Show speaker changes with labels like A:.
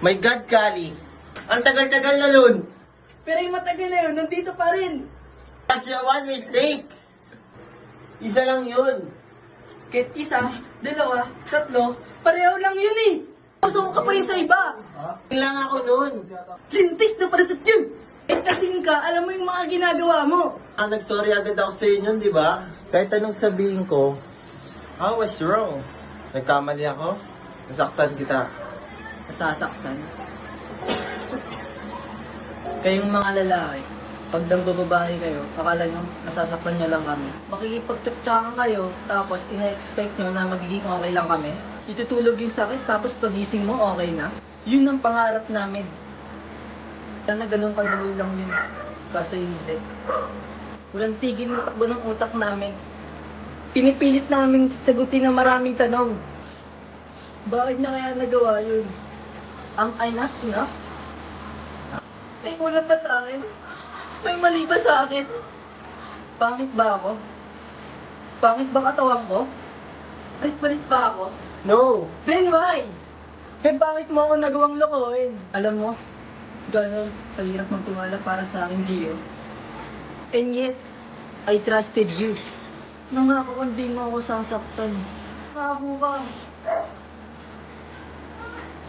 A: My God, Kali. Ang tagal-tagal na nun.
B: Pero yung matagal na yun, nandito pa rin.
A: That's your one mistake. Isa lang yun.
B: Kahit isa, dalawa, tatlo, pareho lang yun eh. Pasok ka pa yun sa iba.
A: Lang ako nun.
B: Lintik na parasot yun. Kahit kasing ka, alam mo yung mga ginagawa mo.
A: Nag-sorry agad ako sa inyo, di ba? Kahit anong sabihin ko, I was wrong. Nagkamali ako. Nasaktan kita.
B: Nasasaktan. Kayong mga lalaki, pag nambababae kayo, akala nyo nasasaktan nyo lang kami. Makikipagtsaktsakan kayo, tapos ina-expect nyo na magiging okay lang kami. Itutulog yung sakit, tapos pagising mo, okay na. Yun ang pangarap namin. Sana ganun kadali lang yun. Kaso hindi. Walang tigil yung takbo ng utak namin. Pinipilit namin sagutin ng maraming tanong. Bakit na kaya nagawa yun? Am I not enough? May kulang ba sa akin? May mali ba sa akin? Pangit ba ako? Pangit ba katawan ko? Palit ba ako?
A: No!
B: Then why? Eh bakit mo ako nagawang lokohin? Alam mo, gano'n kahirap magtiwala para sa akin, Gio. And yet, I trusted you. Nangako kung di mo ako sasaktan. Nangako ka.